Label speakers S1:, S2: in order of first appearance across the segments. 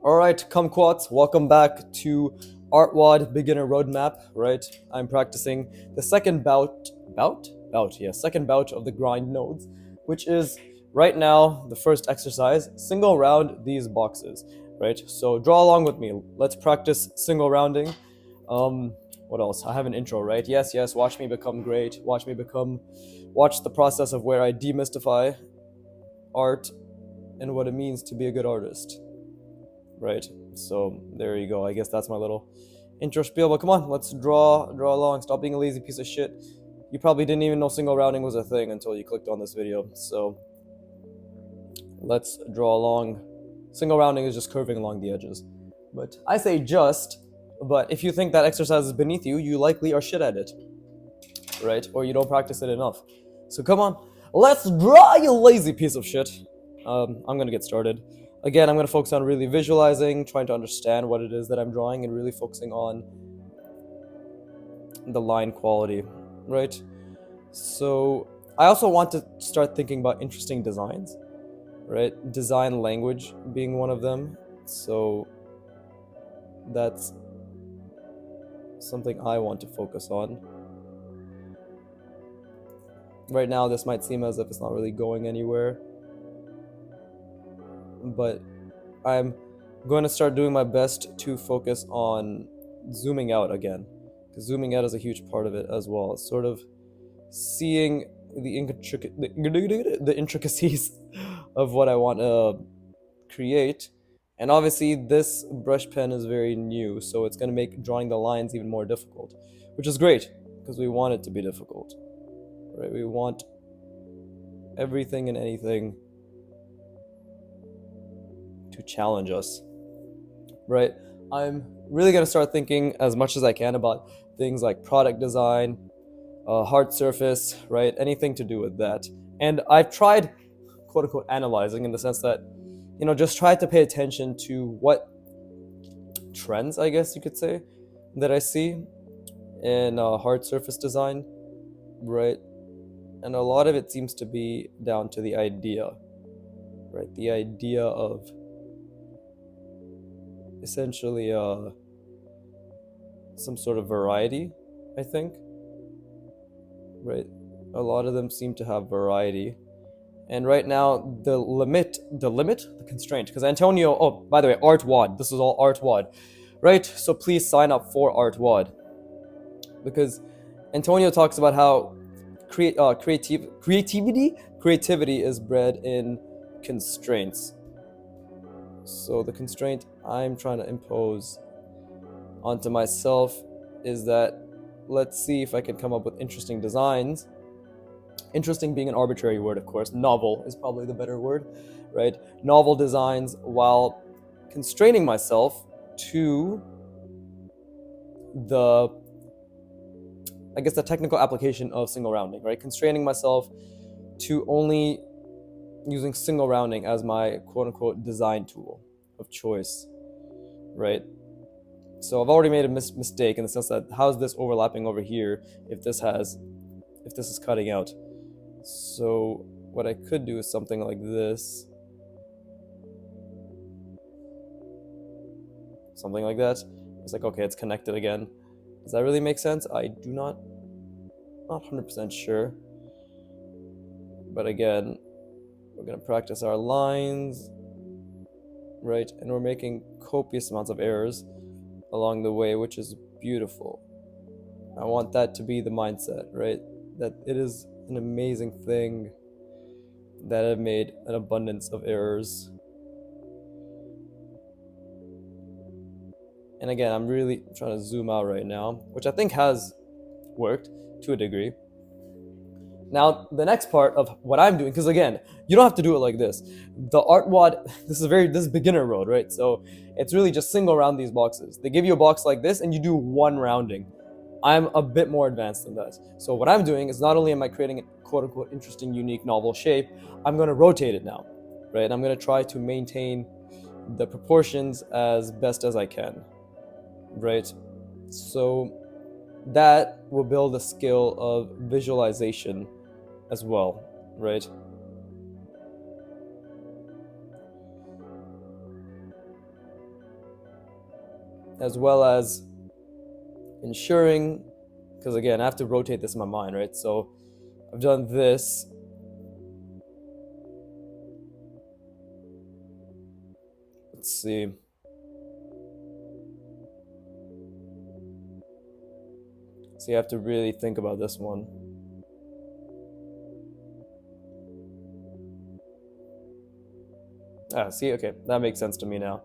S1: Alright, kumquats, welcome back to artwod beginner roadmap, right? I'm practicing the second second bout of the grind nodes, which is right now the first exercise, single round these boxes, right? So draw along with me. Let's practice single rounding. What else? I have an intro, right? Yes, watch me become great. Watch the process of where I demystify art and what it means to be a good artist. Right, so there you go. I guess that's my little intro spiel, but come on, let's draw along. Stop being a lazy piece of shit. You probably didn't even know single rounding was a thing until you clicked on this video, so let's draw along. Single rounding is just curving along the edges, but I say but if you think that exercise is beneath you, you likely are shit at it, right? Or you don't practice it enough. So come on, let's draw, you lazy piece of shit. I'm gonna get started. Again, I'm going to focus on really visualizing, trying to understand what it is that I'm drawing, and really focusing on the line quality, right? So I also want to start thinking about interesting designs, right? Design language being one of them. So that's something I want to focus on. Right now, this might seem as if it's not really going anywhere, but I'm going to start doing my best to focus on zooming out again, because zooming out is a huge part of it as well. It's sort of seeing the intricacies of what I want to create. And obviously this brush pen is very new, so it's going to make drawing the lines even more difficult, which is great because we want it to be difficult, right? We want everything and anything to challenge us, right? I'm really going to start thinking as much as I can about things like product design, hard surface, right? Anything to do with that. And I've tried, quote unquote, analyzing in the sense that, just try to pay attention to what trends, I guess you could say, that I see in hard surface design, right? And a lot of it seems to be down to the idea, right? The idea of essentially some sort of variety, I think, right? A lot of them seem to have variety. And right now, the constraint, because Antonio, oh, by the way, artwod, this is all artwod, right? So please sign up for artwod, because Antonio talks about how creativity is bred in constraints. So the constraint I'm trying to impose onto myself is that let's see if I can come up with interesting designs. Interesting being an arbitrary word, of course. Novel is probably the better word, right? Novel designs while constraining myself to the technical application of single rounding, right? Constraining myself to only using single rounding as my quote-unquote design tool of choice, right? So I've already made a mistake in the sense that how's this overlapping over here if this is cutting out? So what I could do is something like this. Something like that. It's like, okay, it's connected again. Does that really make sense? I do not 100% sure. But again, we're going to practice our lines, right? And we're making copious amounts of errors along the way, which is beautiful. I want that to be the mindset, right? That it is an amazing thing that I've made an abundance of errors. And again, I'm really trying to zoom out right now, which I think has worked to a degree. Now, the next part of what I'm doing, because again, you don't have to do it like this. The artwod, this is beginner road, right? So it's really just single round these boxes. They give you a box like this and you do one rounding. I'm a bit more advanced than that. So what I'm doing is not only am I creating a quote unquote interesting, unique, novel shape, I'm going to rotate it now, right? I'm going to try to maintain the proportions as best as I can, right? So that will build a skill of visualization as well, right? as well as ensuring, because again, I have to rotate this in my mind, right? So I've done this. Let's see. So you have to really think about this one. Ah, see, okay, that makes sense to me now.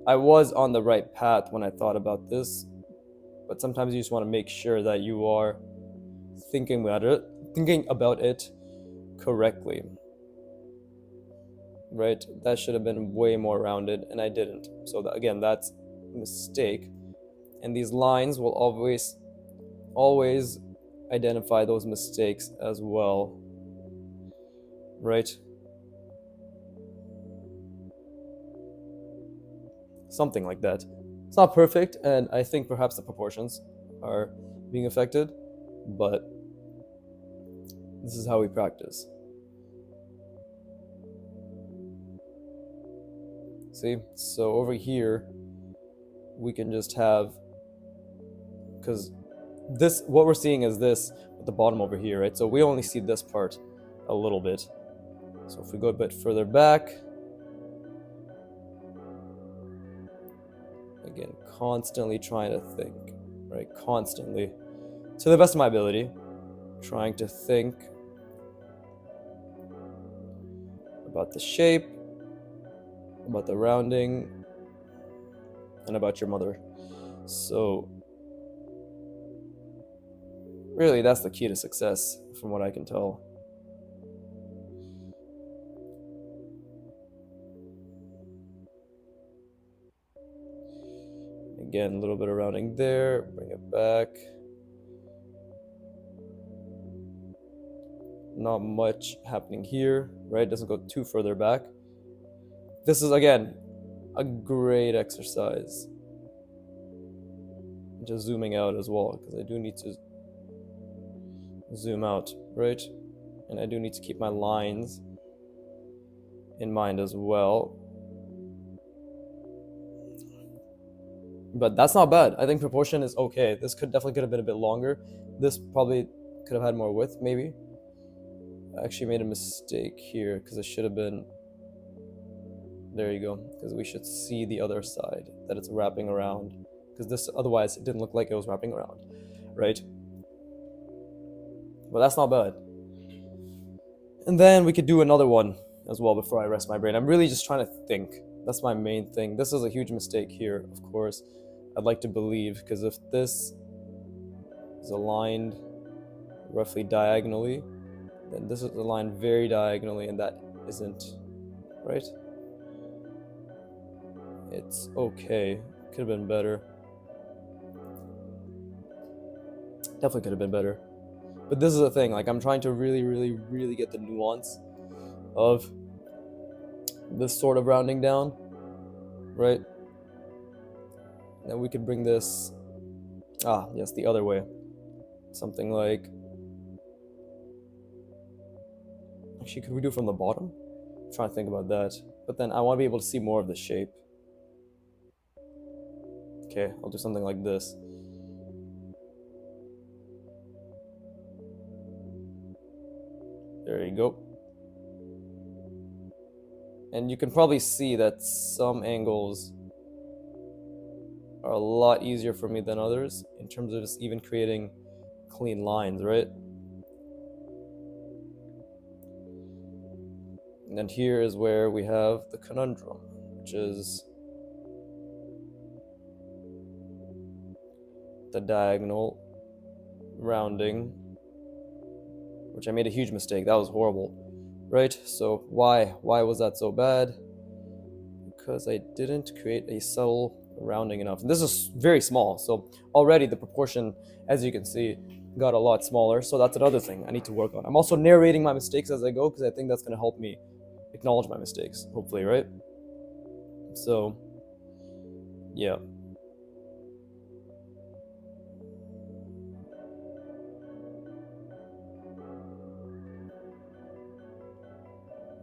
S1: I was on the right path when I thought about this, but sometimes you just want to make sure that you are thinking about it correctly. Right? That should have been way more rounded, and I didn't. So again, that's a mistake. And these lines will always identify those mistakes as well. Right? Something like that. It's not perfect, and I think perhaps the proportions are being affected, but this is how we practice. See? So over here, we can just have, because this, what we're seeing is this at the bottom over here, right? So we only see this part a little bit. So if we go a bit further back, again, constantly trying to think, right? Constantly, to the best of my ability, trying to think about the shape, about the rounding, and about your mother. So really, that's the key to success, from what I can tell. Again, a little bit of rounding there, bring it back. Not much happening here, right? Doesn't go too further back. This is, again, a great exercise. Just zooming out as well, because I do need to zoom out, right? And I do need to keep my lines in mind as well. But that's not bad. I think proportion is okay. This could have been a bit longer. This probably could have had more width, maybe. I actually made a mistake here, because it should have been, there you go, because we should see the other side, that it's wrapping around, because this, otherwise it didn't look like it was wrapping around, right? But that's not bad. And then we could do another one as well before I rest my brain. I'm really just trying to think. That's my main thing. This is a huge mistake here, of course. I'd like to believe, because if this is aligned roughly diagonally, then this is aligned very diagonally, and that isn't, right? It's okay. Could have been better. Definitely could have been better. But this is the thing, like, I'm trying to really get the nuance of this sort of rounding down, right? And we could bring this, yes, the other way. Something like, actually, could we do from the bottom? I'm trying to think about that. But then I want to be able to see more of the shape. Okay, I'll do something like this. There you go. And you can probably see that some angles are a lot easier for me than others in terms of just even creating clean lines, right? And then here is where we have the conundrum, which is the diagonal rounding, which I made a huge mistake. That was horrible, right? So why was that so bad? Because I didn't create a subtle rounding enough. And this is very small, so already the proportion, as you can see, got a lot smaller. So that's another thing I need to work on. I'm also narrating my mistakes as I go, because I think that's going to help me acknowledge my mistakes, hopefully, right? So yeah.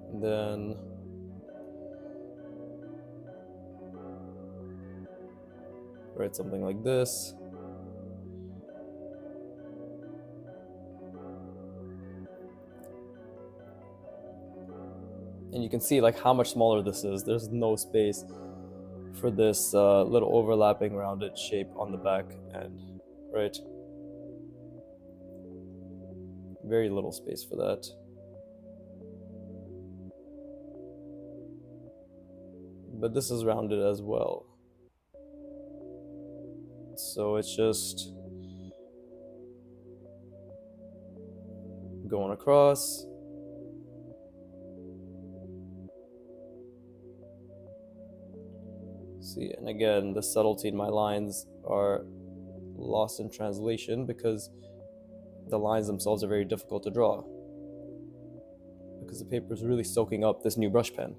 S1: And then right? Something like this. And you can see like how much smaller this is. There's no space for this little overlapping rounded shape on the back end, right? Very little space for that. But this is rounded as well. So it's just going across. See, and again, the subtlety in my lines are lost in translation because the lines themselves are very difficult to draw because the paper is really soaking up this new brush pen.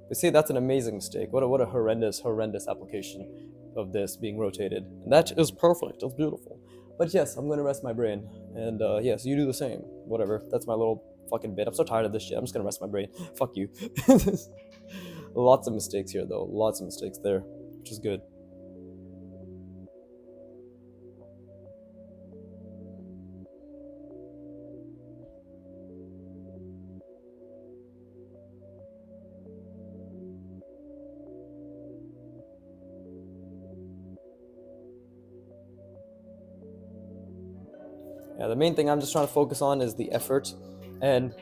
S1: They say that's an amazing mistake. What a horrendous application of this being rotated. And that is perfect. That's beautiful. But yes, I'm gonna rest my brain. And yes, you do the same. Whatever. That's my little fucking bit. I'm so tired of this shit. I'm just gonna rest my brain. Fuck you. Lots of mistakes here, though. Lots of mistakes there, which is good. Yeah, the main thing I'm just trying to focus on is the effort. And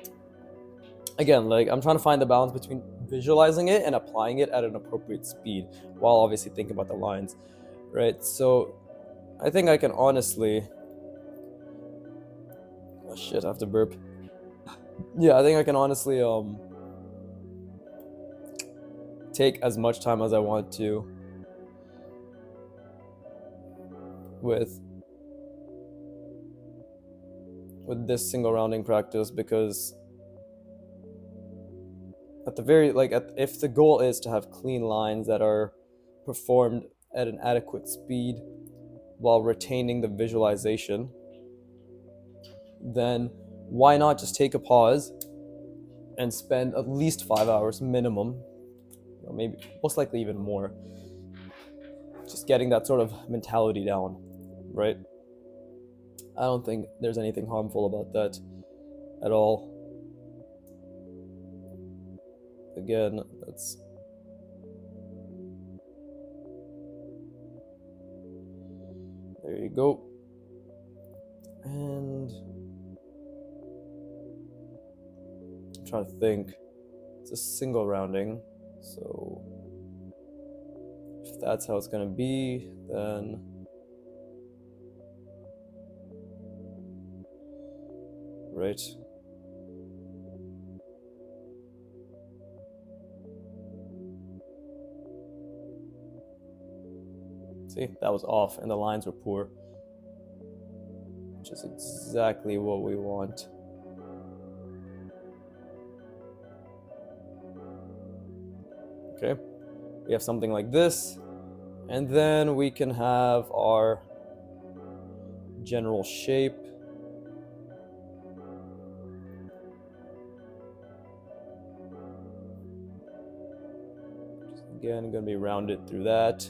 S1: again, like I'm trying to find the balance between visualizing it and applying it at an appropriate speed while obviously thinking about the lines, right? So I think I can honestly, oh shit, I have to burp. Yeah, I think I can honestly take as much time as I want to with this single rounding practice, because at the very if the goal is to have clean lines that are performed at an adequate speed while retaining the visualization, then why not just take a pause and spend at least 5 hours minimum, maybe most likely even more, just getting that sort of mentality down, right? I don't think there's anything harmful about that at all. Again, that's there you go. And I'm trying to think. It's a single rounding, so if that's how it's gonna be, then right. See, that was off and the lines were poor, which is exactly what we want. Okay, we have something like this, and then we can have our general shape. Again, going to be rounded through that.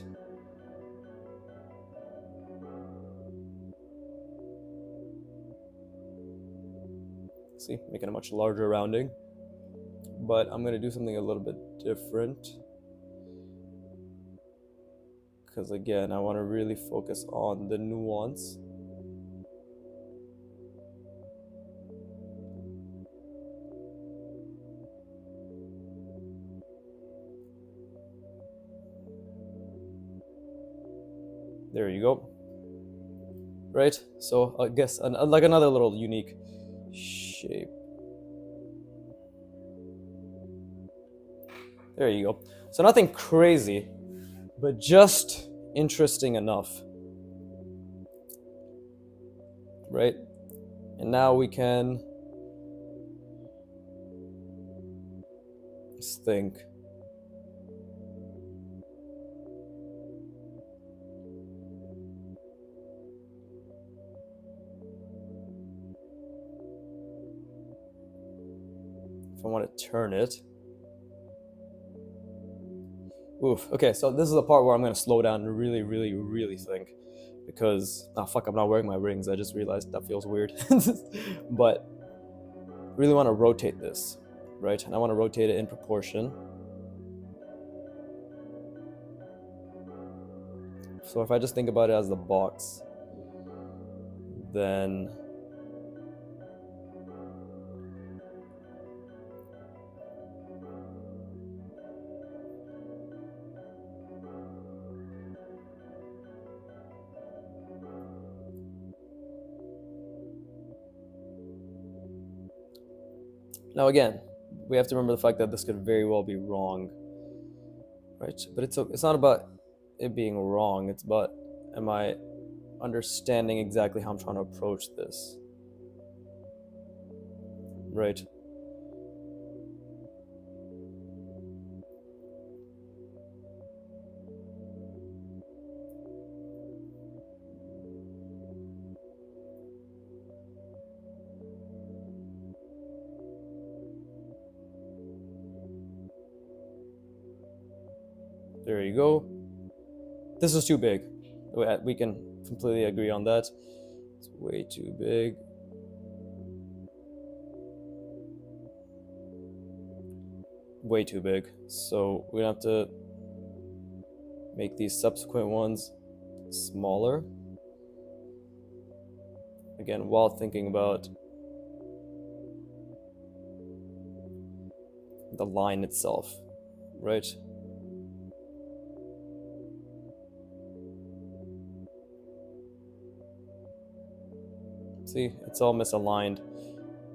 S1: See, making a much larger rounding. But I'm going to do something a little bit different, because again, I want to really focus on the nuance. There you go. Right? So I guess like another little unique shape. There you go. So nothing crazy, but just interesting enough. Right? And now we can just think. If I want to turn it. Oof. Okay, so this is the part where I'm gonna slow down and really, really, really think, because fuck, I'm not wearing my rings. I just realized that feels weird. But really want to rotate this, right? And I want to rotate it in proportion. So if I just think about it as the box, then now again, we have to remember the fact that this could very well be wrong, right? But it's not about it being wrong. It's about, am I understanding exactly how I'm trying to approach this, right? There you go. This is too big. We can completely agree on that. It's way too big. Way too big. So we're gonna have to make these subsequent ones smaller. Again, while thinking about the line itself, right? See, it's all misaligned,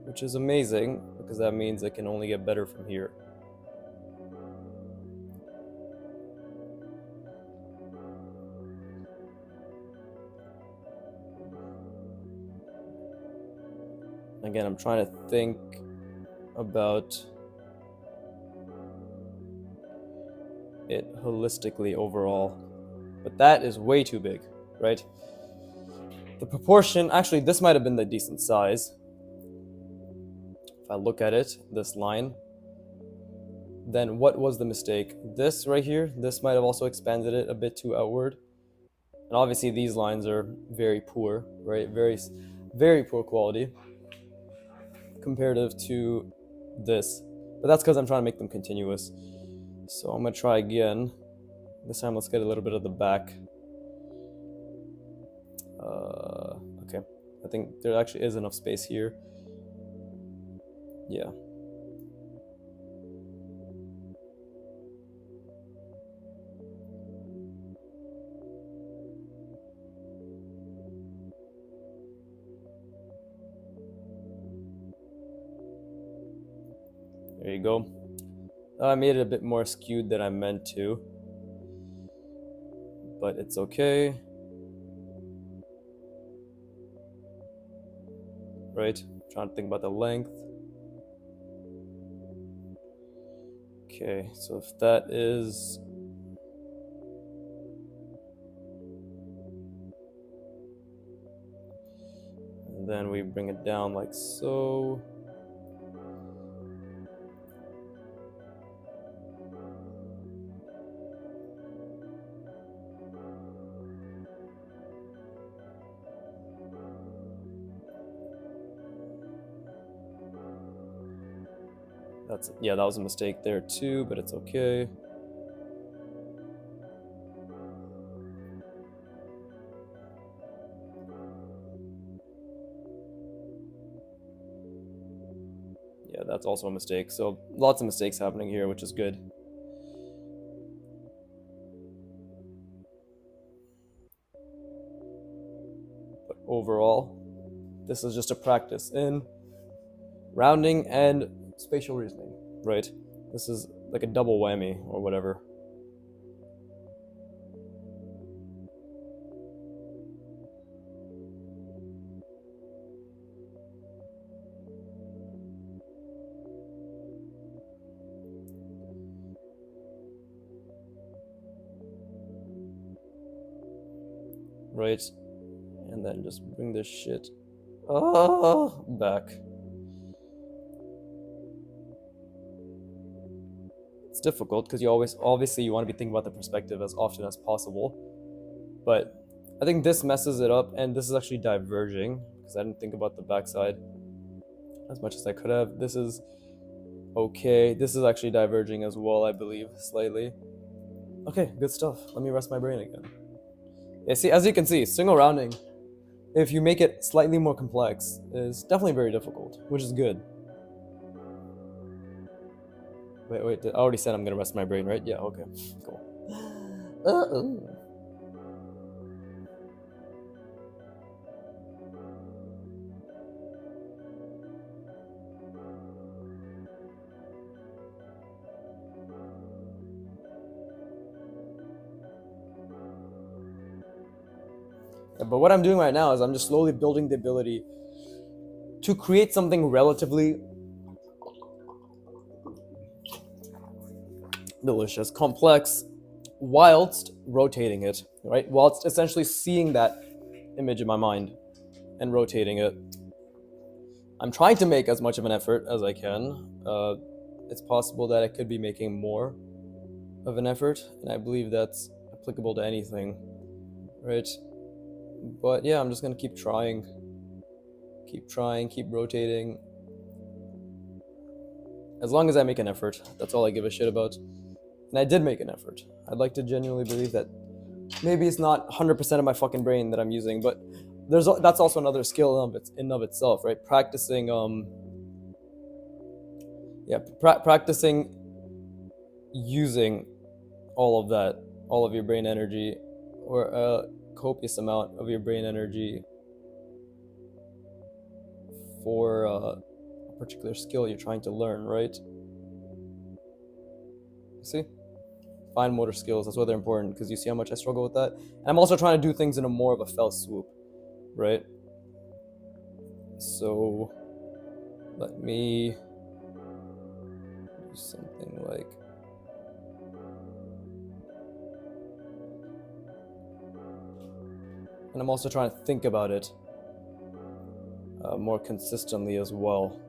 S1: which is amazing because that means it can only get better from here. Again, I'm trying to think about it holistically overall, but that is way too big, right? The proportion, actually, this might have been the decent size. If I look at it, this line, then what was the mistake? This right here, this might have also expanded it a bit too outward. And obviously these lines are very poor, right? Very, very poor quality comparative to this. But that's because I'm trying to make them continuous. So I'm gonna try again. This time let's get a little bit of the back. Okay, I think there actually is enough space here. Yeah. There you go. I made it a bit more skewed than I meant to, but it's okay. Right? Trying to think about the length. Okay, so if that is, and then we bring it down like so. Yeah, that was a mistake there too, but it's okay. Yeah, that's also a mistake. So lots of mistakes happening here, which is good. But overall, this is just a practice in rounding and spatial reasoning, right? This is like a double whammy or whatever. Right? And then just bring this shit back. It's difficult because you obviously you want to be thinking about the perspective as often as possible. But I think this messes it up, and this is actually diverging because I didn't think about the backside as much as I could have. This is okay. This is actually diverging as well, I believe, slightly. Okay, good stuff. Let me rest my brain again. Yeah, see, as you can see, single rounding, if you make it slightly more complex, is definitely very difficult, which is good. Wait, I already said I'm gonna rest my brain, right? Yeah, okay, cool. Yeah, but what I'm doing right now is I'm just slowly building the ability to create something relatively delicious, complex, whilst rotating it, right? Whilst essentially seeing that image in my mind and rotating it. I'm trying to make as much of an effort as I can. It's possible that I could be making more of an effort, and I believe that's applicable to anything, right? But yeah, I'm just gonna keep trying, keep rotating. As long as I make an effort, that's all I give a shit about. And I did make an effort. I'd like to genuinely believe that maybe it's not 100% of my fucking brain that I'm using, but that's also another skill in of itself, right? Practicing, practicing using all of that, all of your brain energy, or a copious amount of your brain energy for a particular skill you're trying to learn, right? See? Fine motor skills, that's why they're important, because you see how much I struggle with that. And I'm also trying to do things in a more of a fell swoop, right? So let me do something like, and I'm also trying to think about it more consistently as well.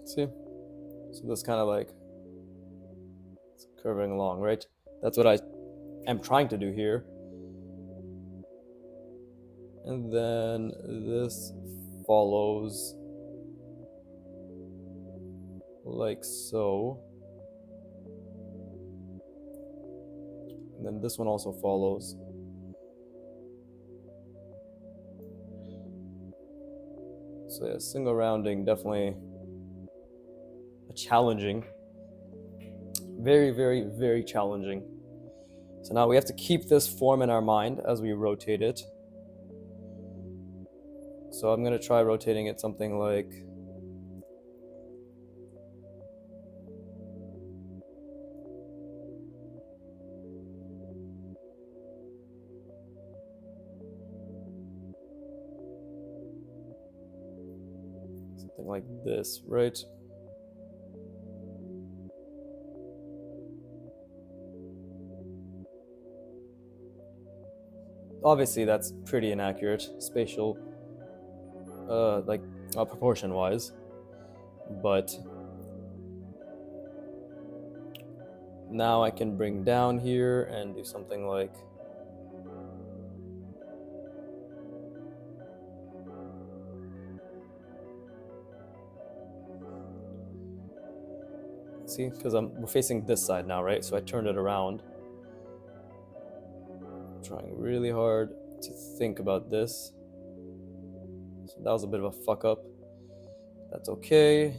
S1: See? So this kind of like, it's curving along, right? That's what I am trying to do here. And then this follows like so. And then this one also follows. So yeah, single rounding, definitely challenging. Very, very, very challenging. So now we have to keep this form in our mind as we rotate it. So I'm going to try rotating it something like, something like this, right? Obviously that's pretty inaccurate, spatial, proportion wise, but now I can bring down here and do something like, see, because we're facing this side now, right? So I turned it around. I'm trying really hard to think about this. So that was a bit of a fuck up. That's okay.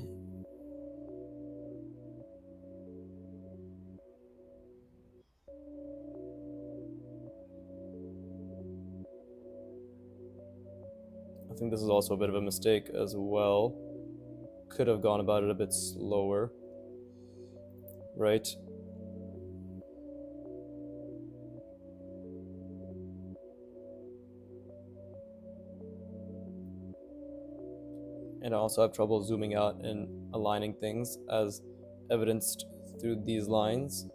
S1: I think this is also a bit of a mistake as well. Could have gone about it a bit slower, right? And I also have trouble zooming out and aligning things as evidenced through these lines,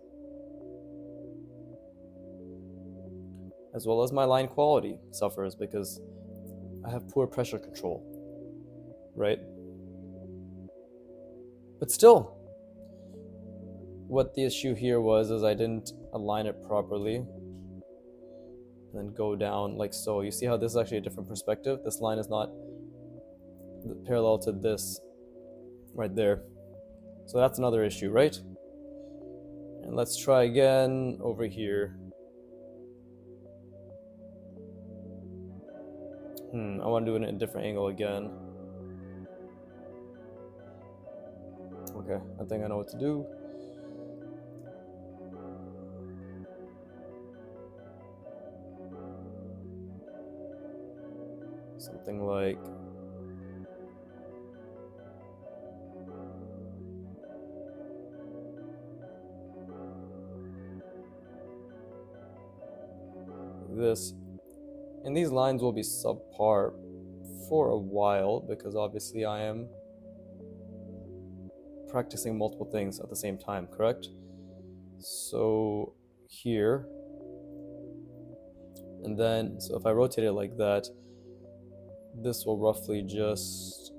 S1: as well as my line quality suffers because I have poor pressure control, right? But still, what the issue here was is I didn't align it properly and then go down like so. You see how this is actually a different perspective? This line is not parallel to this right there. So that's another issue, right? And let's try again over here. I want to do it in a different angle again. Okay, I think I know what to do. Something like this. And these lines will be subpar for a while because obviously I am practicing multiple things at the same time, correct? So here, and then, so if I rotate it like that, this will roughly just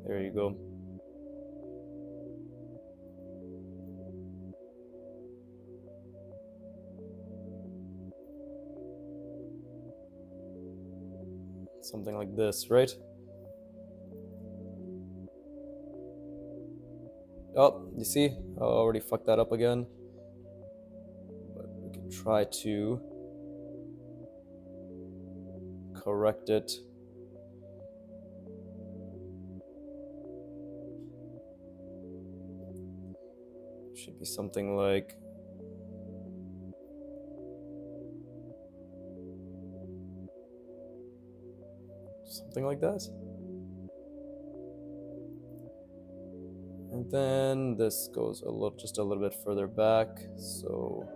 S1: there you go. Something like this, right? Oh, you see? I already fucked that up again. But we can try to correct it. Should be something like that. And then this goes just a little bit further back, so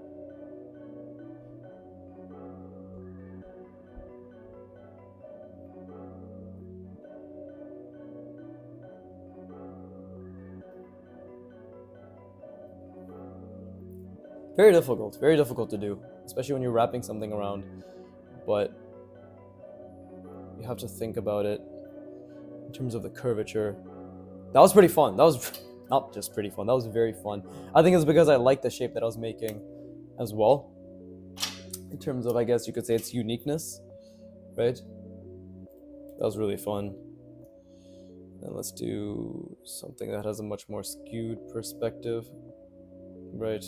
S1: very difficult to do, especially when you're wrapping something around, but you have to think about it in terms of the curvature. That was pretty fun. That was not just pretty fun, that was very fun. I think it's because I like the shape that I was making as well, in terms of, I guess you could say, its uniqueness, right? That was really fun. And let's do something that has a much more skewed perspective, right?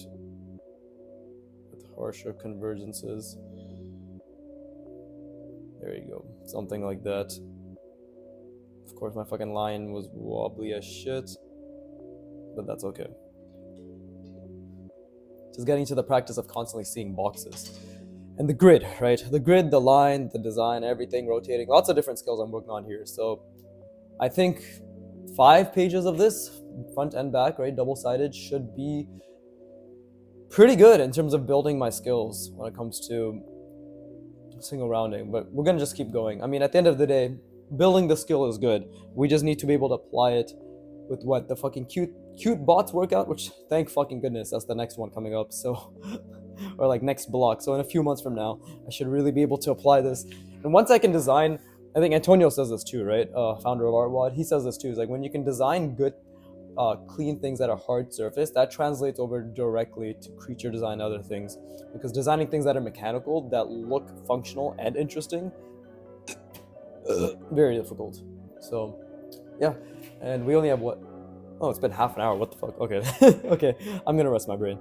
S1: With harsher convergences. There you go, something like that. Of course, my fucking line was wobbly as shit, but that's okay. Just getting to the practice of constantly seeing boxes. And the grid, right? The grid, the line, the design, everything, rotating, lots of different skills I'm working on here. So I think 5 pages of this, front and back, right, double-sided, should be pretty good in terms of building my skills when it comes to single rounding. But we're gonna just keep going. I mean, at the end of the day, building the skill is good. We just need to be able to apply it with what the fucking cute bots workout, which thank fucking goodness that's the next one coming up. So or like next block. So in a few months from now, I should really be able to apply this. And once I can design, I think Antonio says this too, right? Founder of artwod, he says this too. It's like when you can design good, clean things at a hard surface, that translates over directly to creature design and other things. Because designing things that are mechanical, that look functional and interesting, very difficult. So, yeah. And we only have what? Oh, it's been half an hour. What the fuck? Okay. Okay. I'm gonna rest my brain.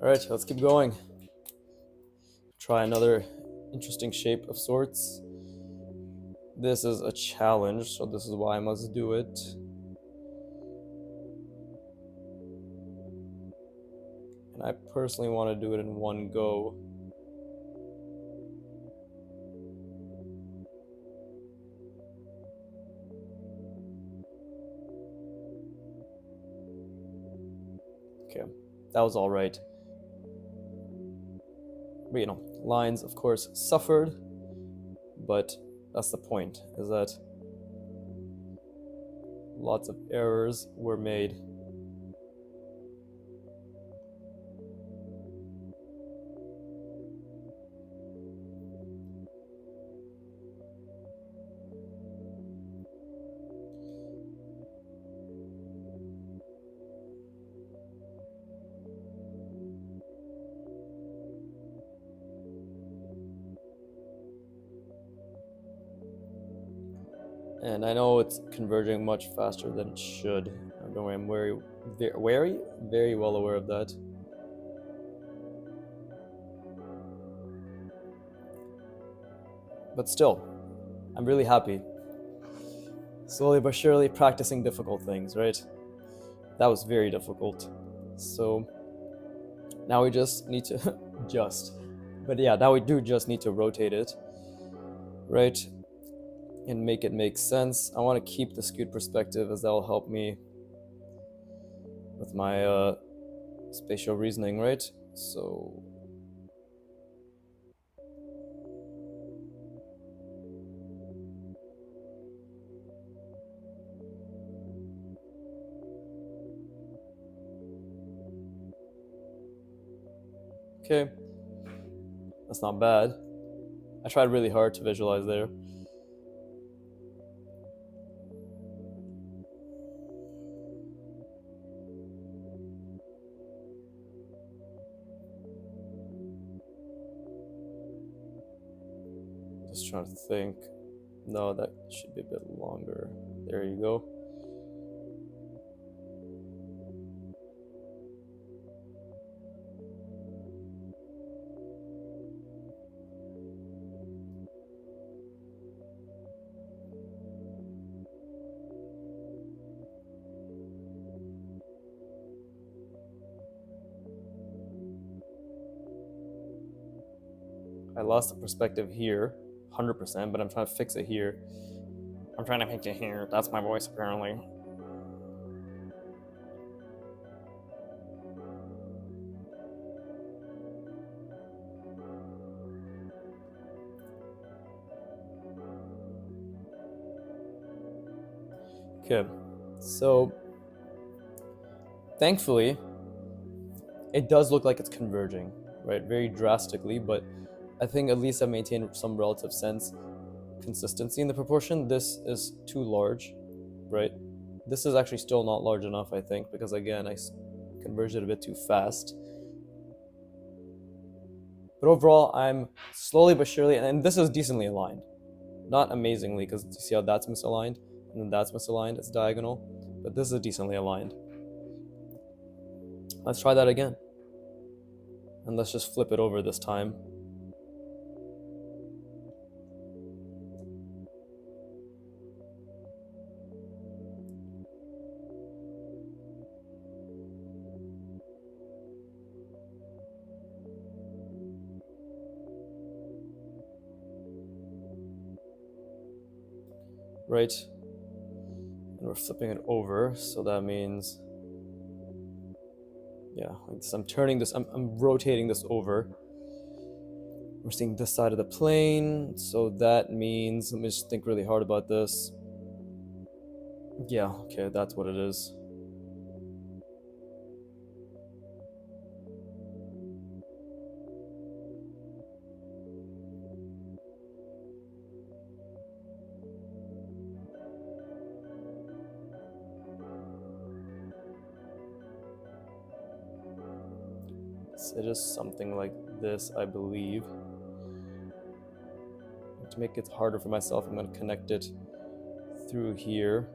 S1: Alright, let's keep going. Try another interesting shape of sorts. This is a challenge, so this is why I must do it. And I personally want to do it in one go. Okay, that was all right. But lines, of course, suffered, but that's the point, is that lots of errors were made. And I know it's converging much faster than it should. Don't worry, I'm very well aware of that. But still, I'm really happy. Slowly but surely practicing difficult things, right? That was very difficult. So now we just need to now we do just need to rotate it, right? And make it make sense. I want to keep the skewed perspective, as that will help me with my spatial reasoning, right? So okay, that's not bad. I tried really hard to visualize there. Just trying to think. No, that should be a bit longer. There you go. I lost the perspective here, 100%, but I'm trying to fix it here. I'm trying to fix it here. That's my voice, apparently. Okay, so thankfully, it does look like it's converging, right? Very drastically, but I think at least I maintained some relative sense consistency in the proportion. This is too large, right? This is actually still not large enough, I think, because again, I converged it a bit too fast. But overall, I'm slowly but surely, and this is decently aligned. Not amazingly, because you see how that's misaligned, and then that's misaligned, it's diagonal, but this is decently aligned. Let's try that again. And let's just flip it over this time. Right? And we're flipping it over, so that means, yeah, like this. I'm turning this, I'm rotating this over. We're seeing this side of the plane, so that means, let me just think really hard about this. Yeah, okay, that's what it is. It is something like this, I believe. To make it harder for myself, I'm going to connect it through here.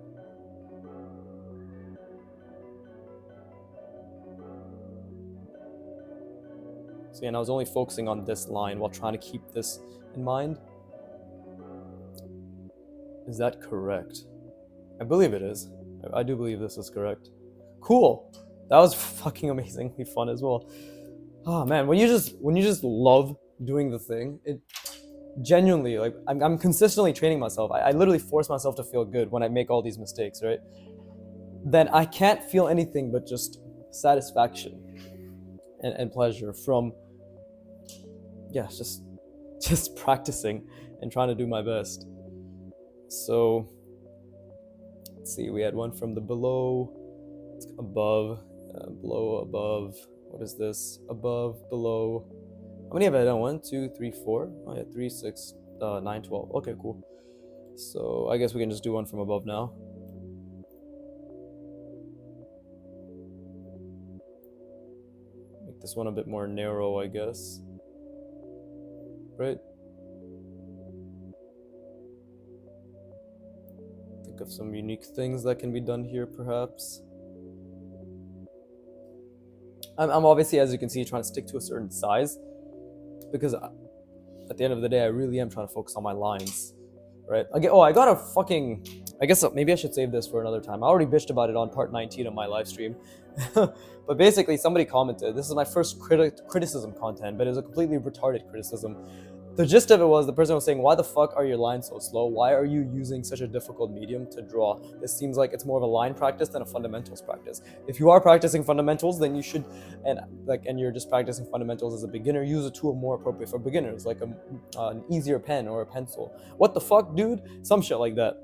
S1: So again, I was only focusing on this line while trying to keep this in mind. Is that correct? I believe it is. I do believe this is correct. Cool. That was fucking amazingly fun as well. Oh man, when you just love doing the thing, it genuinely, like, I'm consistently training myself. I literally force myself to feel good when I make all these mistakes, right? Then I can't feel anything but just satisfaction and pleasure from, yeah, just practicing and trying to do my best. So let's see, we had one from the below, above, below, above. What is this? Above, below. How many have I done? 1, 2, 3, 4. Oh yeah, 3, 6, 9, 12. Okay, cool. So I guess we can just do one from above now. Make this one a bit more narrow, I guess. Right? Think of some unique things that can be done here, perhaps. I'm obviously, as you can see, trying to stick to a certain size because at the end of the day, I really am trying to focus on my lines, right? Okay. Oh, I got a fucking. I guess maybe I should save this for another time. I already bitched about it on part 19 of my live stream, but basically, somebody commented. This is my first criticism content, but it was a completely retarded criticism. The gist of it was the person was saying, why the fuck are your lines so slow? Why are you using such a difficult medium to draw? This seems like it's more of a line practice than a fundamentals practice. If you are practicing fundamentals, then you should, and you're just practicing fundamentals as a beginner, use a tool more appropriate for beginners, like an easier pen or a pencil. What the fuck, dude? Some shit like that.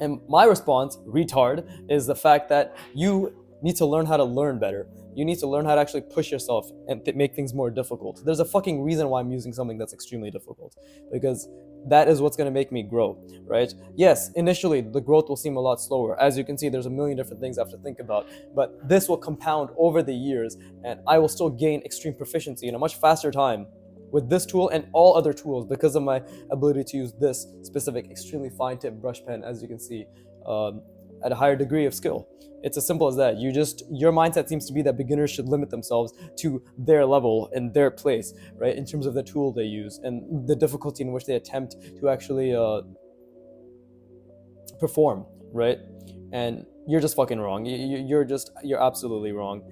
S1: And my response, retard, is the fact that you need to learn how to learn better. You need to learn how to actually push yourself and make things more difficult. There's a fucking reason why I'm using something that's extremely difficult, because that is what's going to make me grow, right? Yes, initially the growth will seem a lot slower. As you can see, there's a million different things I have to think about, but this will compound over the years and I will still gain extreme proficiency in a much faster time with this tool and all other tools because of my ability to use this specific extremely fine tip brush pen, as you can see, at a higher degree of skill. It's as simple as that. Your mindset seems to be that beginners should limit themselves to their level and their place, right, in terms of the tool they use and the difficulty in which they attempt to actually perform, right? And you're just fucking wrong. You're absolutely wrong.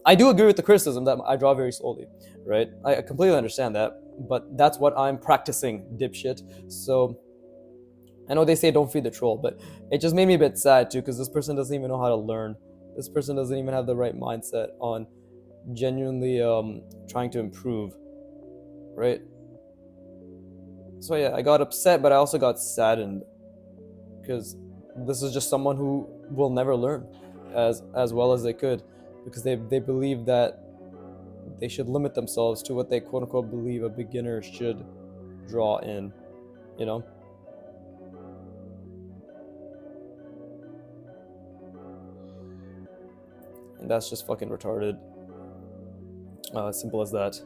S1: I do agree with the criticism that I draw very slowly, right? I completely understand that, but that's what I'm practicing, dipshit. So I know they say don't feed the troll, but it just made me a bit sad too, because this person doesn't even know how to learn. This person doesn't even have the right mindset on genuinely trying to improve, right? So yeah, I got upset, but I also got saddened because this is just someone who will never learn as well as they could, because they believe that they should limit themselves to what they quote unquote believe a beginner should draw in, you know? And that's just fucking retarded. Simple as that.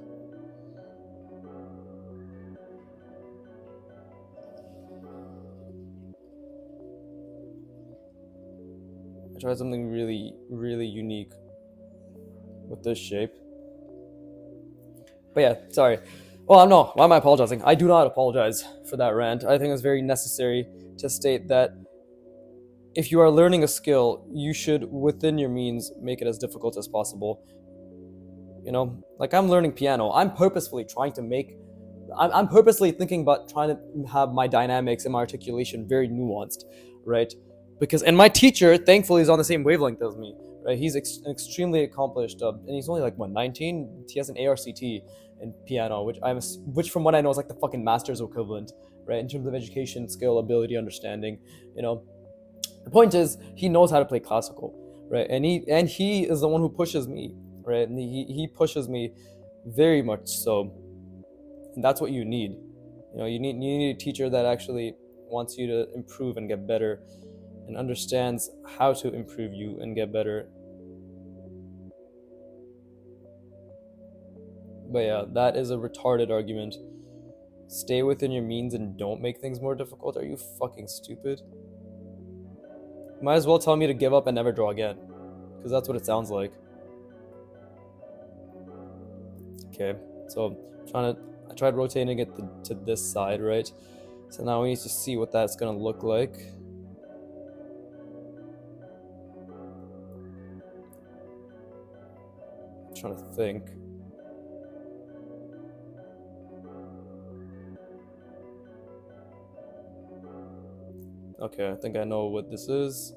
S1: I tried something really, really unique with this shape. But yeah, sorry. Well, no, why am I apologizing? I do not apologize for that rant. I think it's very necessary to state that if you are learning a skill, you should, within your means, make it as difficult as possible. Like I'm learning piano. I'm purposefully trying to make. I'm purposely thinking about trying to have my dynamics and my articulation very nuanced, right? And my teacher, thankfully, is on the same wavelength as me, right? He's extremely accomplished, and he's only like what 19. He has an ARCT in piano, which from what I know is like the fucking master's equivalent, right? In terms of education, skill, ability, understanding, you know. The point is, he knows how to play classical, right? And he is the one who pushes me, right? And he pushes me very much so. And that's what you need. You need a teacher that actually wants you to improve and get better, and understands how to improve you and get better. But yeah, that is a retarded argument. Stay within your means and don't make things more difficult. Are you fucking stupid? Might as well tell me to give up and never draw again, because that's what it sounds like. Okay, so I tried rotating it to this side, right? So now we need to see what that's gonna look like. trying to think. Okay, I think I know what this is.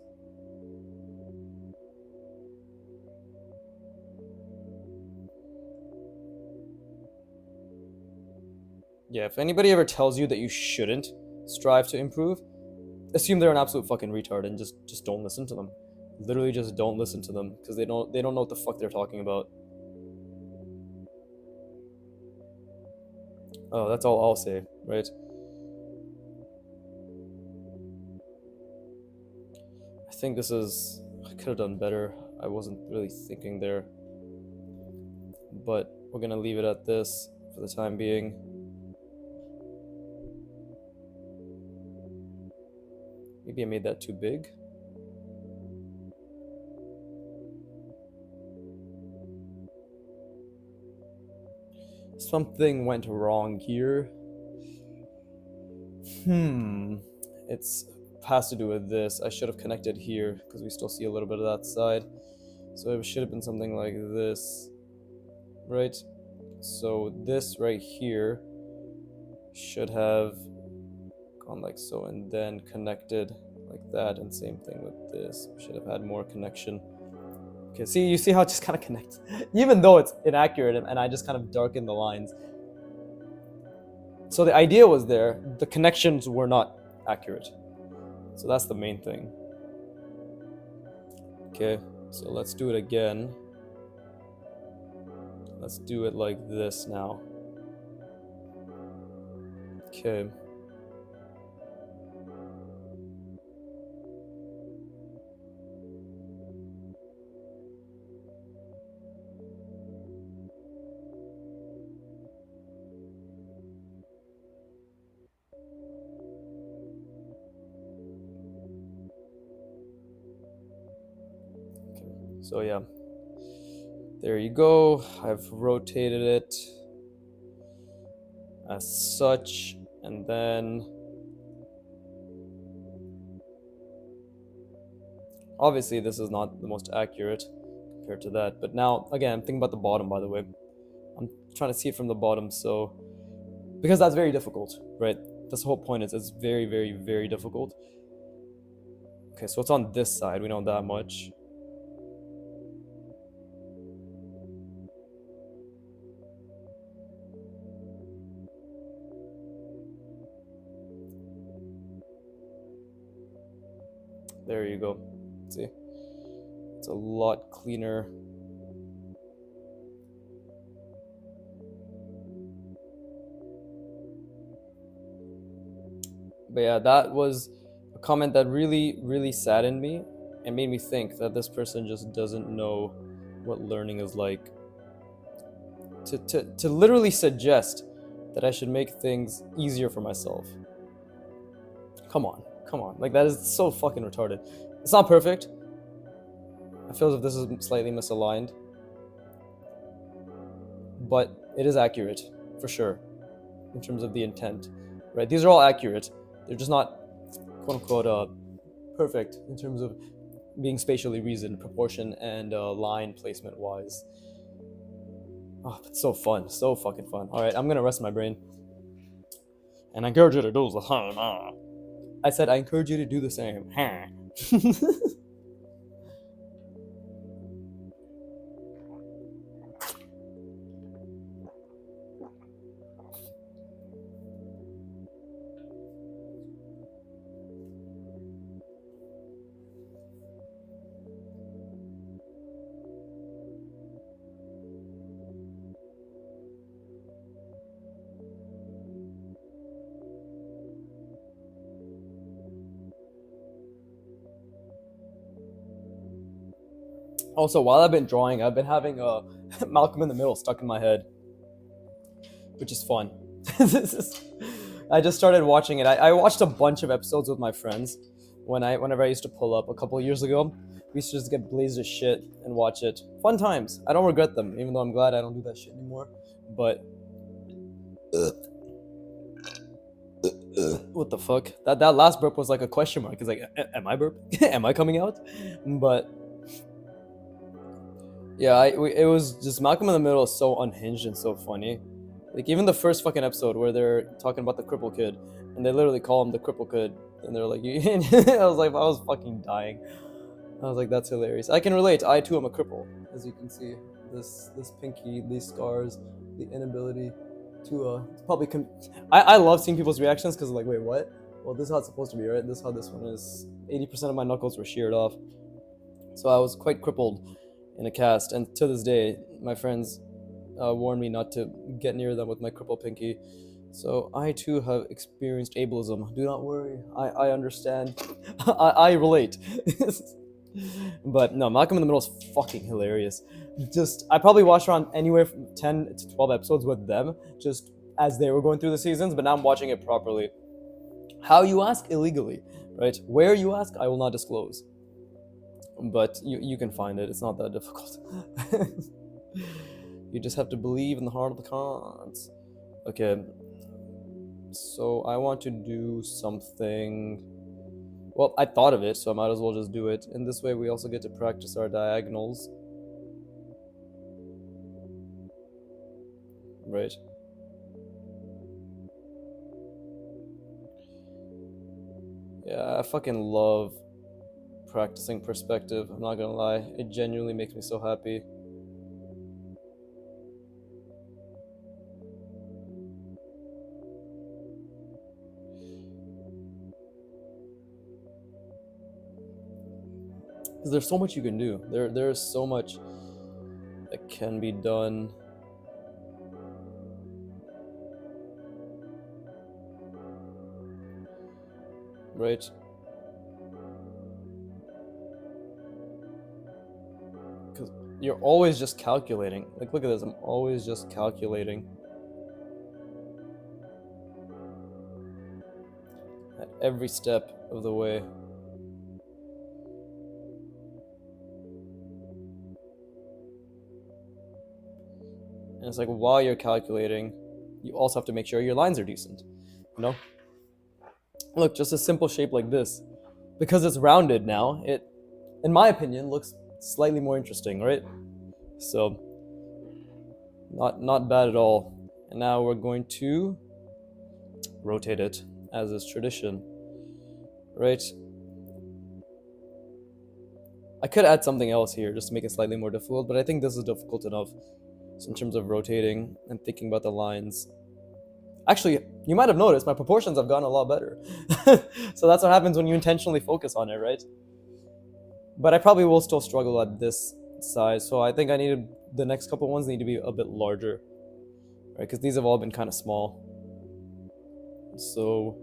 S1: Yeah, if anybody ever tells you that you shouldn't strive to improve, assume they're an absolute fucking retard and just don't listen to them. Literally just don't listen to them because they don't know what the fuck they're talking about. Oh, that's all I'll say, right? I think this is... I could have done better. I wasn't really thinking there. But we're gonna leave it at this for the time being. Maybe I made that too big. Something went wrong here. It's has to do with this. I should have connected here because we still see a little bit of that side. So it should have been something like this, right? So this right here should have gone like so and then connected like that, and same thing with this. Should have had more connection. Okay, see, you see how it just kind of connects, even though it's inaccurate, and I just kind of darken the lines. So the idea was there, the connections were not accurate. So that's the main thing. Okay, so let's do it again. Let's do it like this now. Okay. So yeah, there you go. I've rotated it as such, and then obviously this is not the most accurate compared to that, but now again I'm thinking about the bottom, by the way. I'm trying to see it from the bottom, so because that's very difficult, right? That's the whole point, is it's very, very, very difficult. Okay, so it's on this side, we know that much. There you go. See, it's a lot cleaner. But yeah, that was a comment that really, really saddened me and made me think that this person just doesn't know what learning is like. To literally suggest that I should make things easier for myself. Come on. Like, that is so fucking retarded. It's not perfect. I feel as if this is slightly misaligned. But it is accurate, for sure, in terms of the intent. Right? These are all accurate. They're just not, quote-unquote, perfect in terms of being spatially reasoned, proportion, and line placement-wise. Oh, it's so fun. So fucking fun. Alright, I'm gonna rest my brain. And I encourage you to do the same. I said I encourage you to do the same. Also, while I've been drawing, I've been having Malcolm in the Middle stuck in my head, which is fun. I just started watching it. I watched a bunch of episodes with my friends whenever I used to pull up a couple of years ago. We used to just get blazed as shit and watch it. Fun times. I don't regret them, even though I'm glad I don't do that shit anymore. But what the fuck? That last burp was like a question mark. It's like, am I burp? Am I coming out? But Yeah, it was just Malcolm in the Middle is so unhinged and so funny. Like even the first fucking episode where they're talking about the cripple kid, and they literally call him the cripple kid, and they're like, I was like, I was fucking dying. I was like, that's hilarious. I can relate. I too am a cripple, as you can see. This pinky, these scars, the inability to probably. I love seeing people's reactions because like, wait, what? Well, this is how it's supposed to be, right? This is how this one is. 80% of my knuckles were sheared off, so I was quite crippled in a cast. And to this day, my friends warned me not to get near them with my crippled pinky. So I too have experienced ableism. Do not worry. I understand. I relate. But no, Malcolm in the Middle is fucking hilarious. Just I probably watched around anywhere from 10 to 12 episodes with them, just as they were going through the seasons. But now I'm watching it properly. How you ask? Illegally, right? Where you ask, I will not disclose. But you can find it. It's not that difficult. You just have to believe in the heart of the cards. Okay. So I want to do something. Well, I thought of it, so I might as well just do it. In this way, we also get to practice our diagonals. Right. Yeah, I fucking love practicing perspective. I'm not gonna lie. It genuinely makes me so happy. Because there's so much you can do. There's so much that can be done. Right? Because you're always just calculating. Like, look at this. I'm always just calculating. At every step of the way. And it's like while you're calculating, you also have to make sure your lines are decent. You know? Look, just a simple shape like this. Because it's rounded now, it, in my opinion, looks slightly more interesting, right? So, not bad at all. And now we're going to rotate it, as is tradition. Right? I could add something else here just to make it slightly more difficult, but I think this is difficult enough. So in terms of rotating and thinking about the lines. Actually, you might have noticed my proportions have gotten a lot better. So that's what happens when you intentionally focus on it, right? But I probably will still struggle at this size, so I think I need the next couple ones need to be a bit larger, right? Because these have all been kind of small. So,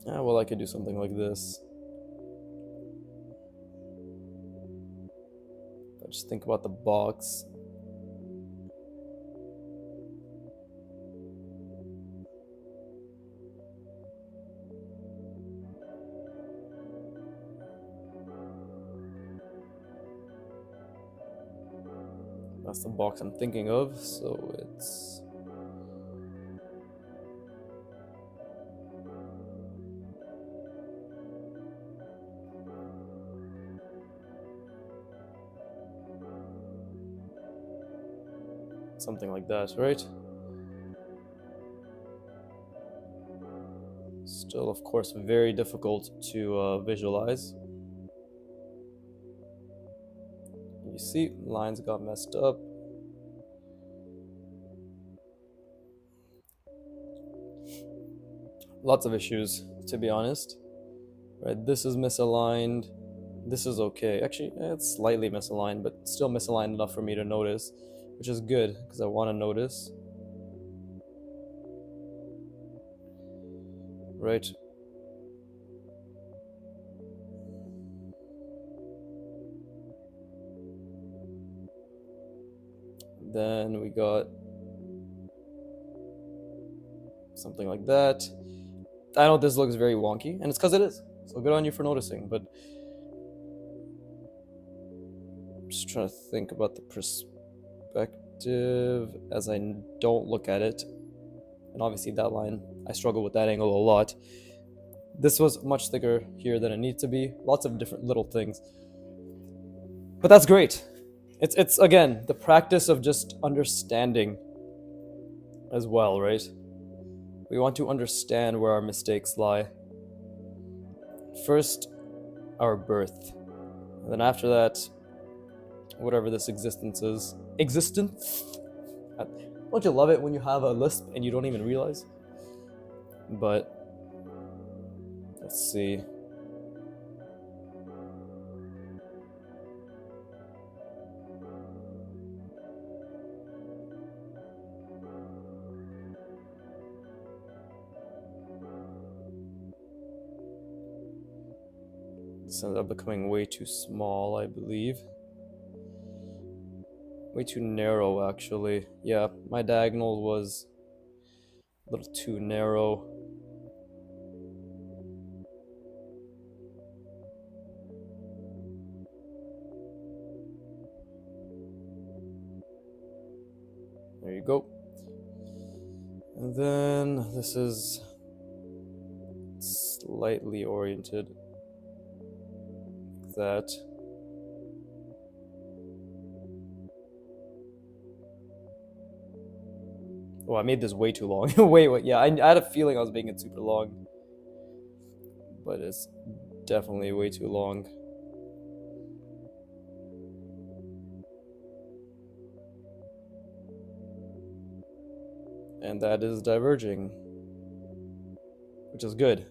S1: yeah, well, I could do something like this. Just think about the box. That's the box I'm thinking of, so it's something like that, right? Still, of course, very difficult to visualize. You see, lines got messed up. Lots of issues, to be honest. Right, this is misaligned. This is okay. Actually, it's slightly misaligned, but still misaligned enough for me to notice, which is good because I want to notice. Right. Then we got something like that. I know this looks very wonky, and it's because it is. So good on you for noticing, but I'm just trying to think about the perspective as I don't look at it. And obviously that line, I struggle with that angle a lot. This was much thicker here than it needs to be. Lots of different little things. But that's great. It's again the practice of just understanding as well, right? We want to understand where our mistakes lie. First, our birth. And then after that, whatever this existence is. Existence? Don't you love it when you have a lisp and you don't even realize? But let's see. This ended up becoming way too small, I believe. Way too narrow, actually. Yeah, my diagonal was a little too narrow. There you go. And then this is slightly oriented like that. Oh, I made this way too long. wait, yeah, I had a feeling I was making it super long. But it's definitely way too long. And that is diverging, which is good.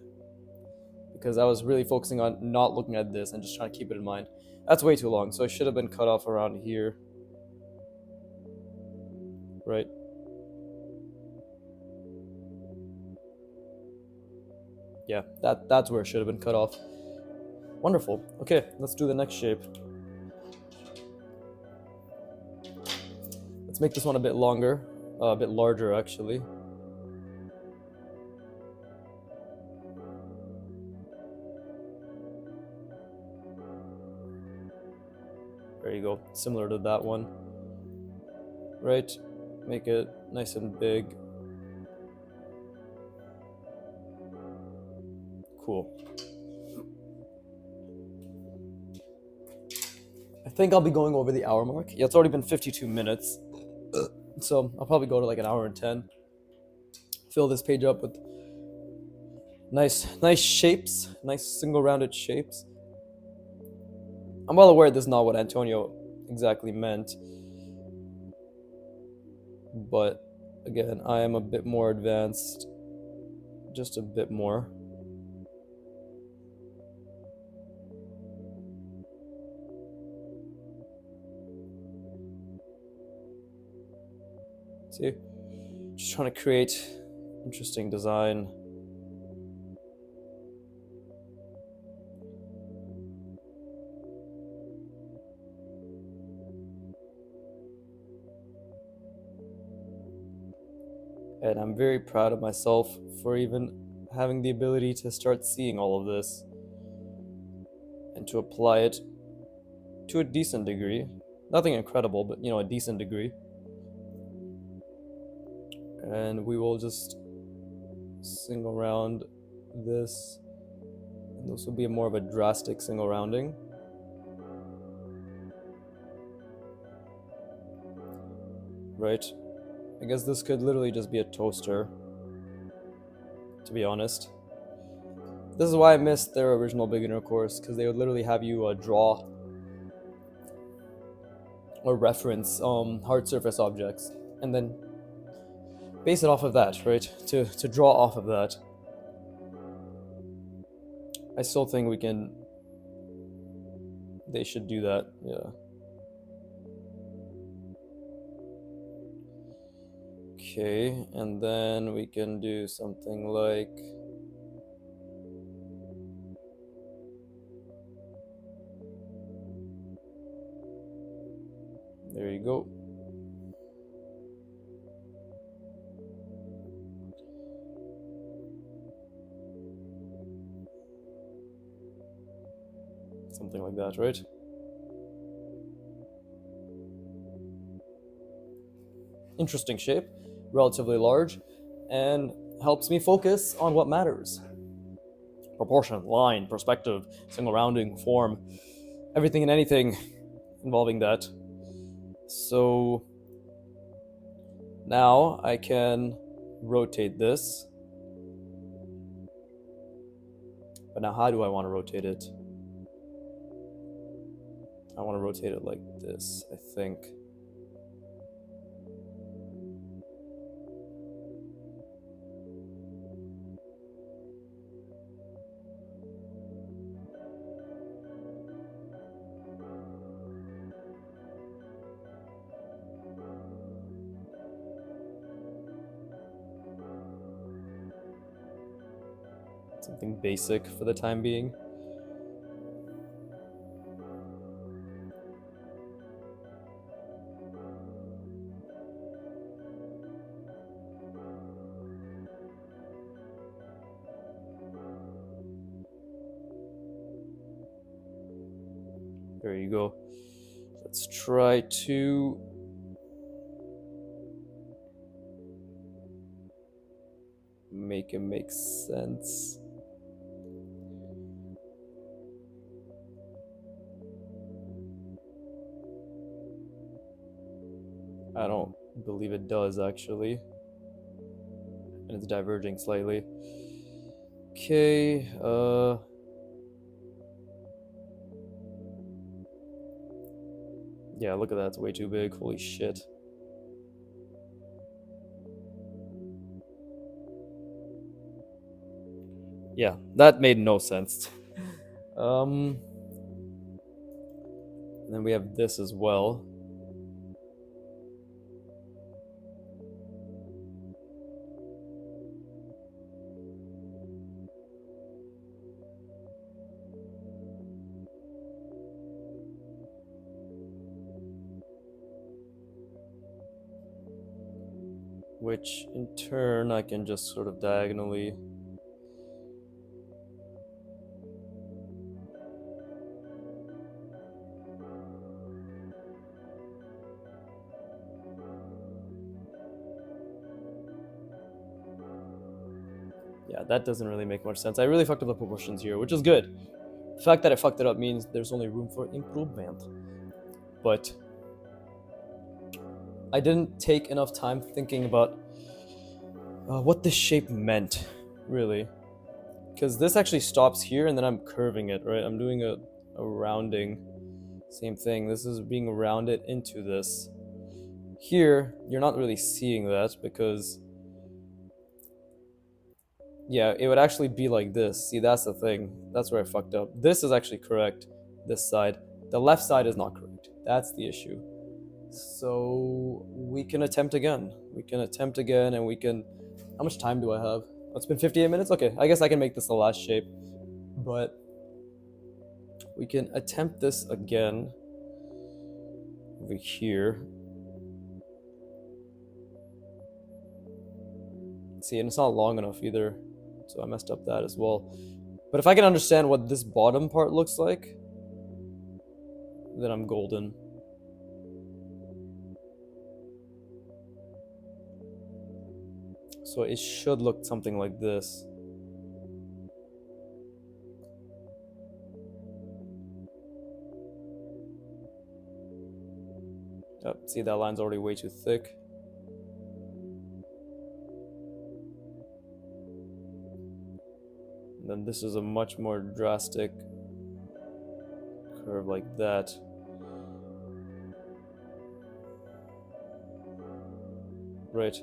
S1: Because I was really focusing on not looking at this and just trying to keep it in mind. That's way too long, so it should have been cut off around here. Right? Yeah, that's where it should have been cut off. Wonderful. Okay, let's do the next shape. Let's make this one a bit longer, a bit larger actually. There you go, similar to that one. Right, make it nice and big. Cool. I think I'll be going over the hour mark. Yeah, it's already been 52 minutes. So I'll probably go to like an hour and 10. Fill this page up with nice shapes, nice single rounded shapes. I'm well aware this is not what Antonio exactly meant. But again, I am a bit more advanced. Just a bit more. See? Just trying to create interesting design. And I'm very proud of myself for even having the ability to start seeing all of this and to apply it to a decent degree. Nothing incredible, but a decent degree. And we will just single round this, and this will be more of a drastic single rounding. Right? I guess this could literally just be a toaster, to be honest. This is why I missed their original beginner course, because they would literally have you draw or reference hard surface objects, and then base it off of that, right? To draw off of that. I still think they should do that, yeah. Okay, and then we can do something like there you go. Something like that, right? Interesting shape, relatively large, and helps me focus on what matters. proportion, line, perspective, single rounding, form, everything and anything involving that. So now I can rotate this. But now how do I want to rotate it? I want to rotate it like this, I think. Something basic for the time being. There you go. Let's try to make it make sense. I don't believe it does, actually. And it's diverging slightly. Okay, yeah, look at that, it's way too big, holy shit. Yeah, that made no sense. And then we have this as well. Which in turn I can just sort of diagonally yeah, that doesn't really make much sense. I really fucked up the proportions here, which is good. The fact that I fucked it up means there's only room for improvement. But I didn't take enough time thinking about what this shape meant, really. Because this actually stops here and then I'm curving it, right? I'm doing a rounding. Same thing. This is being rounded into this. Here, you're not really seeing that because yeah, it would actually be like this. See, that's the thing. That's where I fucked up. This is actually correct, this side. The left side is not correct. That's the issue. So we can attempt again. We can attempt again and we can... How much time do I have? Oh, it's been 58 minutes? Okay, I guess I can make this the last shape. But we can attempt this again over here. See, and it's not long enough either. So I messed up that as well. But if I can understand what this bottom part looks like, then I'm golden. So it should look something like this. Oh, see, that line's already way too thick. And then this is a much more drastic curve like that. Right.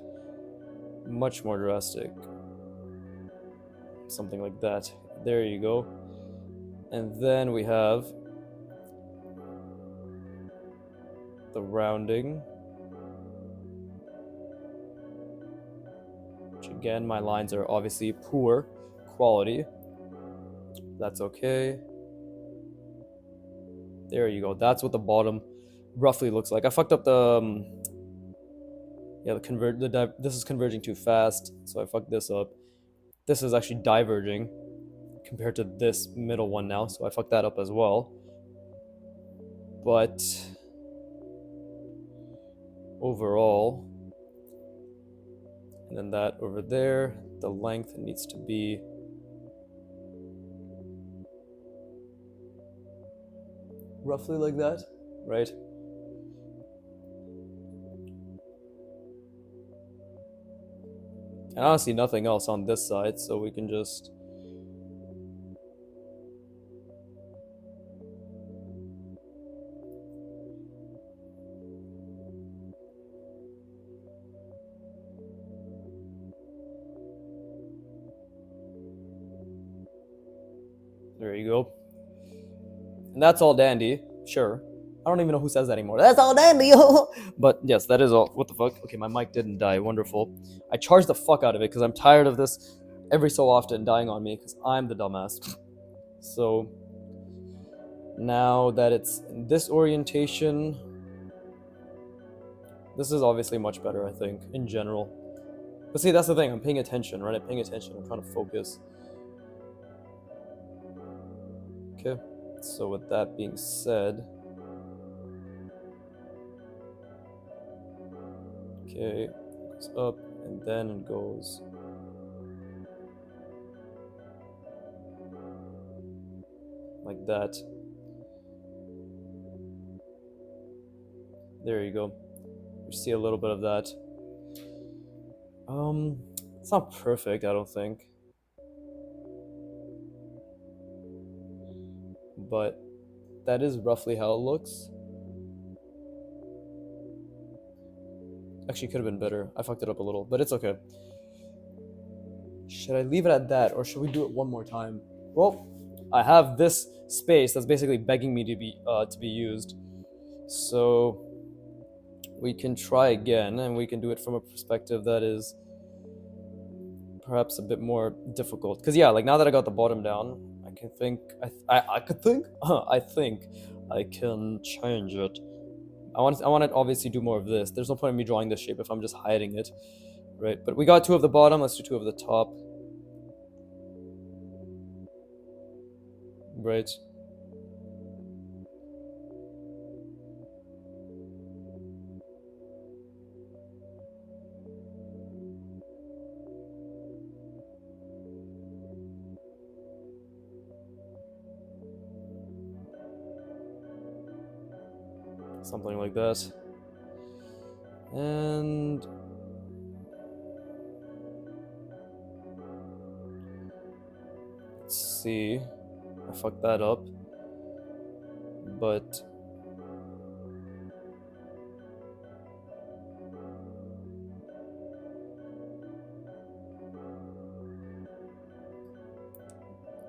S1: Much more drastic. Something like that. There you go. And then we have the rounding. Which again, my lines are obviously poor quality. That's okay. There you go. That's what the bottom roughly looks like. I fucked up the yeah, this is converging too fast, so I fucked this up. This is actually diverging compared to this middle one now, so I fucked that up as well. But overall, and then that over there, the length needs to be roughly like that, right? And honestly, nothing else on this side, so we can just... There you go. And that's all dandy, sure. I don't even know who says that anymore. That's all dandy, but yes, that is all. What the fuck? Okay, my mic didn't die. Wonderful. I charged the fuck out of it because I'm tired of this every so often dying on me because I'm the dumbass. So now that it's in this orientation, this is obviously much better, I think, in general. But see, that's the thing. I'm paying attention, right? I'm paying attention. I'm trying to focus. Okay. So with that being said, okay, it goes up and then it goes like that. There you go. You see a little bit of that. It's not perfect, I don't think. But that is roughly how it looks. Actually, could have been better. I fucked it up a little, but it's okay. Should I leave it at that, or should we do it one more time? Well, I have this space that's basically begging me to be used, so we can try again, and we can do it from a perspective that is perhaps a bit more difficult. Because yeah, like now that I got the bottom down, I can think. I could think. I think I can change it. I want to obviously do more of this. There's no point in me drawing this shape if I'm just hiding it, right? But we got 2 of the bottom. Let's do 2 of the top. Right. Something like that. And let's see. I fucked that up. But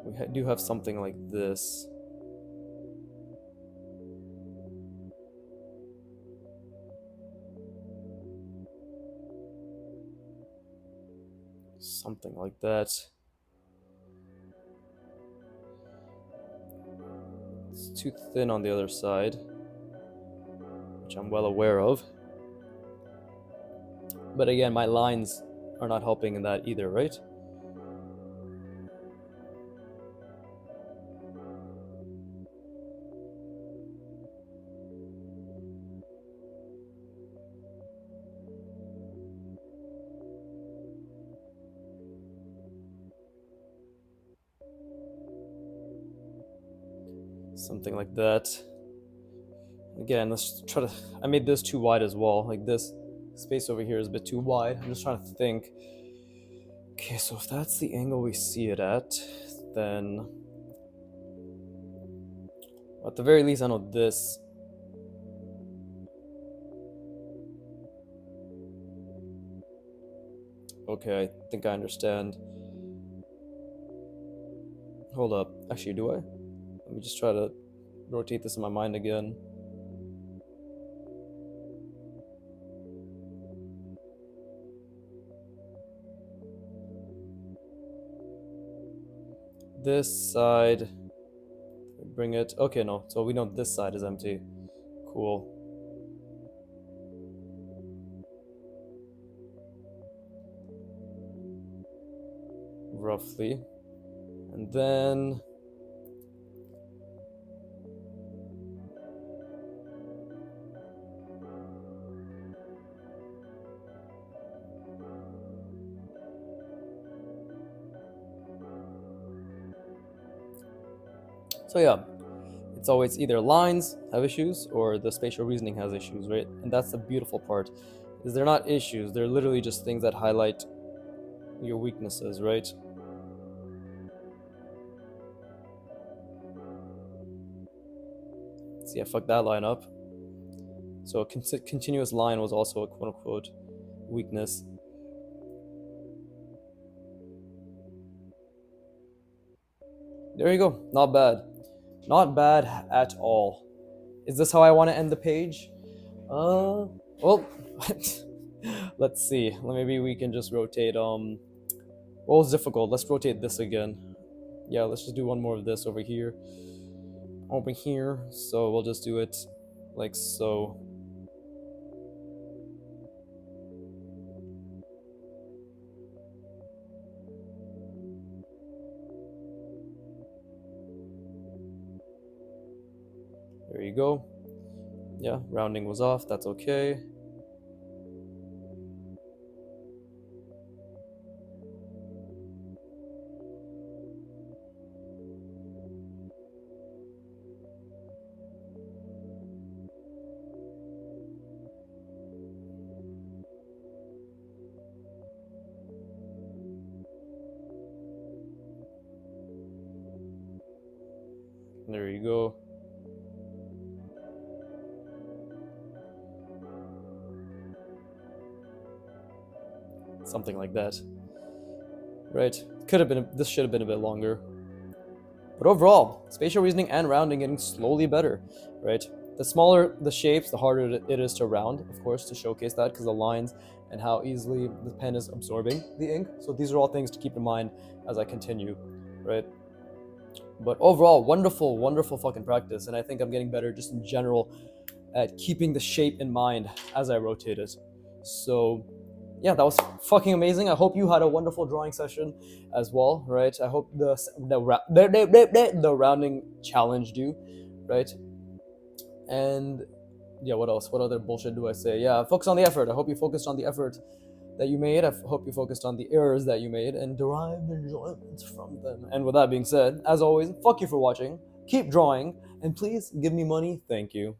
S1: we do have something like this. Something like that. It's too thin on the other side, which I'm well aware of. But again, my lines are not helping in that either, right? Something like that. Again, let's try to... I made this too wide as well. Like this space over here is a bit too wide. I'm just trying to think. Okay, so if that's the angle we see it at, then at the very least I know this. Okay, I think I understand. Hold up. Actually, do I? Let me just try to rotate this in my mind again. This side, bring it. Okay, no. So we know this side is empty. Cool. Roughly. And then so yeah, It's always either lines have issues or the spatial reasoning has issues, right? And that's the beautiful part. Is they're not issues, they're literally just things that highlight your weaknesses, right? So yeah, fuck that line up. So a continuous line was also a quote unquote weakness. There you go. Not bad. Not bad at all. Is this how I want to end the page? Well, let's see. Maybe we can just rotate. What was difficult? Let's rotate this again. Yeah, let's just do one more of this over here. Over here. So we'll just do it like so. There you go. Yeah, rounding was off. That's okay. There you go. Something like that. Right. Could have been, this should have been a bit longer. But overall, spatial reasoning and rounding getting slowly better, right? The smaller the shapes, the harder it is to round, of course, to showcase that because the lines and how easily the pen is absorbing the ink. So these are all things to keep in mind as I continue, right? But overall, wonderful, wonderful fucking practice. And I think I'm getting better just in general at keeping the shape in mind as I rotate it. So yeah, that was fucking amazing. I hope you had a wonderful drawing session as well, right? I hope the rounding challenged you, right? And yeah, what else? What other bullshit do I say? Yeah, focus on the effort. I hope you focused on the effort that you made. I hope you focused on the errors that you made and derived enjoyment from them. And with that being said, as always, fuck you for watching. Keep drawing, and please give me money. Thank you.